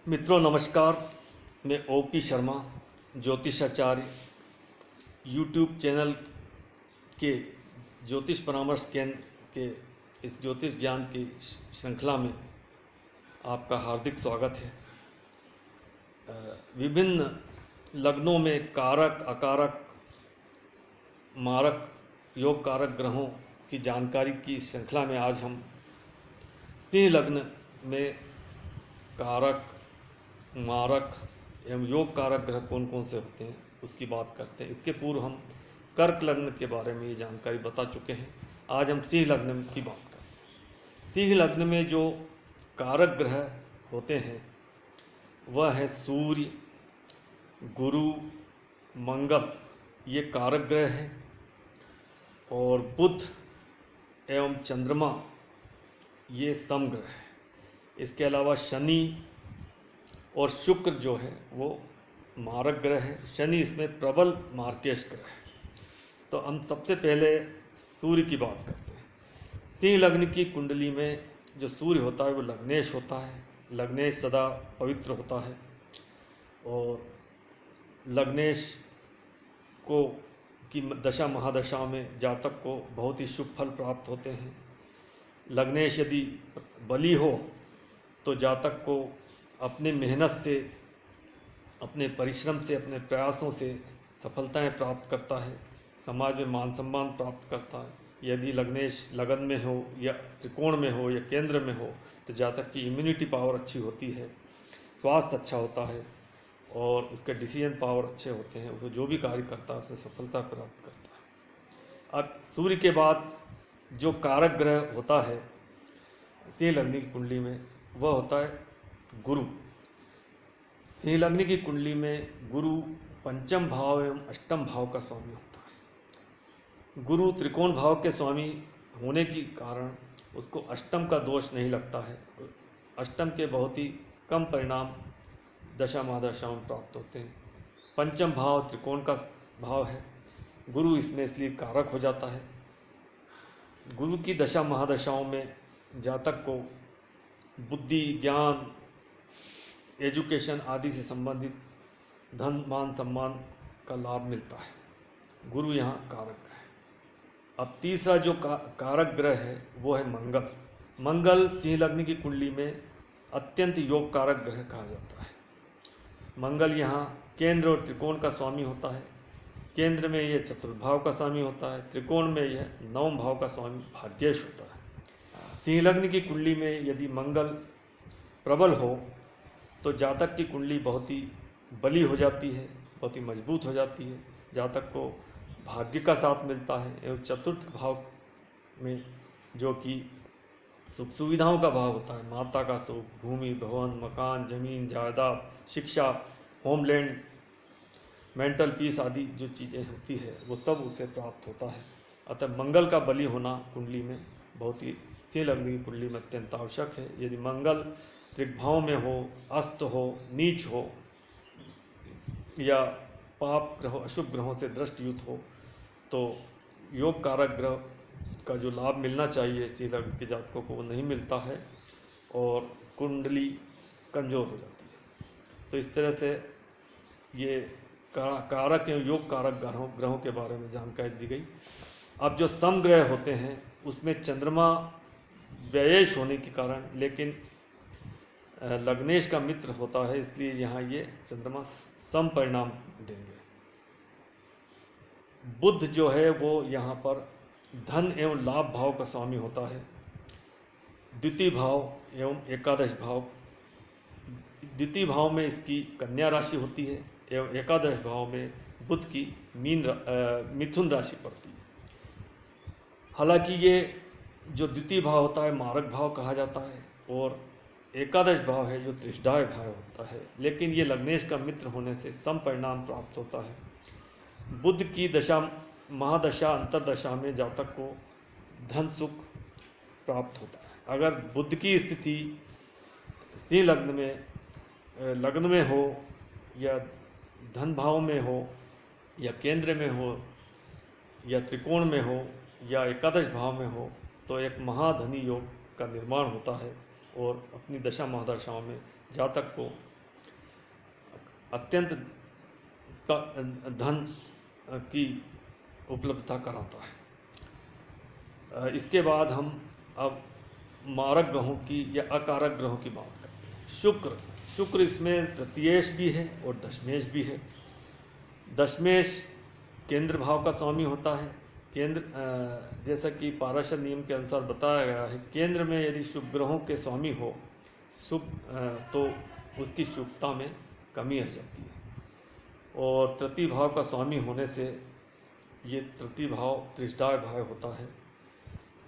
मित्रों नमस्कार। मैं ओपी शर्मा ज्योतिषाचार्य यूट्यूब चैनल के ज्योतिष परामर्श केंद्र के इस ज्योतिष ज्ञान की श्रृंखला में आपका हार्दिक स्वागत है। विभिन्न लग्नों में कारक, अकारक, मारक, योग कारक ग्रहों की जानकारी की इस श्रृंखला में आज हम सिंह लग्न में कारक, मारक एवं योग कारक ग्रह कौन कौन से होते हैं उसकी बात करते हैं। इसके पूर्व हम कर्क लग्न के बारे में ये जानकारी बता चुके हैं। आज हम सिंह लग्न की बात करते हैं। सिंह लग्न में जो कारक ग्रह होते हैं वह है सूर्य, गुरु, मंगल, ये कारक ग्रह है। और बुध एवं चंद्रमा ये समग्रह है। इसके अलावा शनि और शुक्र जो है वो मारक ग्रह है। शनि इसमें प्रबल मार्केश ग्रह है। तो हम सबसे पहले सूर्य की बात करते हैं। सिंह लग्न की कुंडली में जो सूर्य होता है वो लग्नेश होता है। लग्नेश सदा पवित्र होता है और लग्नेश को की दशा महादशाओं में जातक को बहुत ही शुभ फल प्राप्त होते हैं। लग्नेश यदि बली हो तो जातक को अपने मेहनत से, अपने परिश्रम से, अपने प्रयासों से सफलताएं प्राप्त करता है। समाज में मान सम्मान प्राप्त करता है। यदि लग्नेश लगन में हो या त्रिकोण में हो या केंद्र में हो तो जातक की इम्यूनिटी पावर अच्छी होती है, स्वास्थ्य अच्छा होता है और उसके डिसीजन पावर अच्छे होते हैं। वो जो भी कार्य करता है उसमें सफलता प्राप्त करता है। अब सूर्य के बाद जो कारक ग्रह होता है सिंह लग्न की कुंडली में वह होता है गुरु। सिंह लग्न की कुंडली में गुरु पंचम भाव एवं अष्टम भाव का स्वामी होता है। गुरु त्रिकोण भाव के स्वामी होने के कारण उसको अष्टम का दोष नहीं लगता है। अष्टम के बहुत ही कम परिणाम दशा महादशाओं में प्राप्त होते हैं। पंचम भाव त्रिकोण का भाव है। गुरु इसमें इसलिए कारक हो जाता है। गुरु की दशा महादशाओं में जातक को बुद्धि, ज्ञान, एजुकेशन आदि से संबंधित धन, मान, सम्मान का लाभ मिलता है। गुरु यहाँ कारक ग्रह है। अब तीसरा जो कारक ग्रह है वो है मंगल। मंगल सिंह लग्न की कुंडली में अत्यंत योग कारक ग्रह कहा जाता है। मंगल यहाँ केंद्र और त्रिकोण का स्वामी होता है। केंद्र में यह चतुर्थ भाव का स्वामी होता है, त्रिकोण में यह नवम भाव का स्वामी भाग्येश होता है। सिंह लग्न की कुंडली में यदि मंगल प्रबल हो तो जातक की कुंडली बहुत ही बली हो जाती है, बहुत ही मजबूत हो जाती है। जातक को भाग्य का साथ मिलता है एवं चतुर्थ भाव में जो कि सुख सुविधाओं का भाव होता है, माता का सुख, भूमि, भवन, मकान, जमीन, जायदाद, शिक्षा, होमलैंड, मेंटल पीस आदि जो चीज़ें होती है वो सब उसे प्राप्त होता है। अतः मंगल का बली होना कुंडली में बहुत ही सिंह लग्न की कुंडली में अत्यंत आवश्यक है। यदि मंगल त्रिभाव में हो, अस्त हो, नीच हो या पाप ग्रह, अशुभ ग्रहों से दृष्टियुत हो तो योग कारक ग्रह का जो लाभ मिलना चाहिए सिंह लग्न के जातकों को वो नहीं मिलता है और कुंडली कमज़ोर हो जाती है। तो इस तरह से ये कारक एवं योग कारक ग्रहों के बारे में जानकारी दी गई। अब जो समग्रह होते हैं उसमें चंद्रमा व्ययेश होने के कारण, लेकिन लग्नेश का मित्र होता है इसलिए यहाँ ये चंद्रमा सम परिणाम देंगे। बुध जो है वो यहाँ पर धन एवं लाभ भाव का स्वामी होता है। द्वितीय भाव एवं एकादश भाव, द्वितीय भाव में इसकी कन्या राशि होती है एवं एकादश भाव में बुध की मिथुन राशि पड़ती है। हालांकि ये जो द्वितीय भाव होता है मारक भाव कहा जाता है और एकादश भाव है जो त्रिशदाय भाव होता है, लेकिन ये लग्नेश का मित्र होने से सम परिणाम प्राप्त होता है। बुध की दशा महादशा अंतरदशा में जातक को धन सुख प्राप्त होता है। अगर बुध की स्थिति सिंह लग्न में हो या धन भाव में हो या केंद्र में हो या त्रिकोण में हो या एकादश भाव में हो तो एक महाधनी योग का निर्माण होता है और अपनी दशा महादशाओं में जातक को अत्यंत धन की उपलब्धता कराता है। इसके बाद हम अब मारक ग्रहों की या अकारक ग्रहों की बात करते हैं। शुक्र इसमें तृतीयेश भी है और दशमेश भी है। दशमेश केंद्र भाव का स्वामी होता है। केंद्र जैसा कि पाराशर नियम के अनुसार बताया गया है, केंद्र में यदि शुभ ग्रहों के स्वामी हो तो उसकी शुभता में कमी आ जाती है। और तृतीय भाव का स्वामी होने से ये तृतीय भाव त्रिष्ठाय भाव होता है।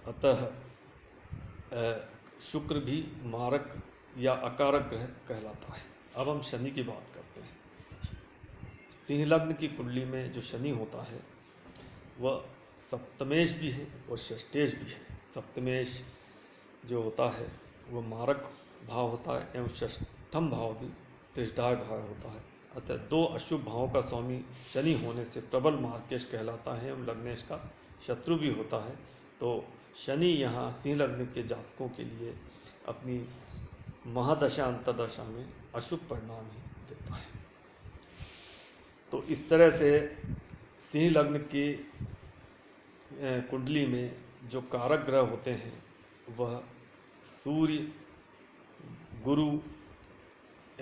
अतः शुक्र भी मारक या अकारक ग्रह कहलाता है। अब हम शनि की बात करते हैं। सिंह लग्न की कुंडली में जो शनि होता है वह सप्तमेश भी है और षष्ठेश भी है। सप्तमेश जो होता है वह मारक भाव होता है एवं षष्ठम भाव भी त्रिष्ठाय भाव होता है। अतः दो अशुभ भावों का स्वामी शनि होने से प्रबल मार्केश कहलाता है एवं लग्नेश का शत्रु भी होता है। तो शनि यहाँ सिंह लग्न के जातकों के लिए अपनी महादशा अंतर्दशा में अशुभ परिणाम ही देता है। तो इस तरह से सिंह लग्न की कुंडली में जो कारक ग्रह होते हैं वह सूर्य, गुरु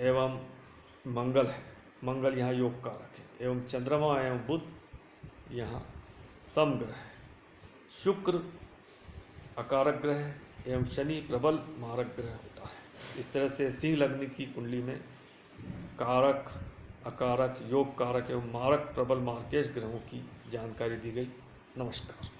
एवं मंगल है। मंगल यहाँ योग कारक है एवं चंद्रमा एवं बुध यहाँ समग्रह है। शुक्र अकारक ग्रह है एवं शनि प्रबल मारक ग्रह होता है। इस तरह से सिंह लग्न की कुंडली में कारक, अकारक, योग कारक एवं मारक प्रबल मार्केश ग्रहों की जानकारी दी गई। नमस्कार।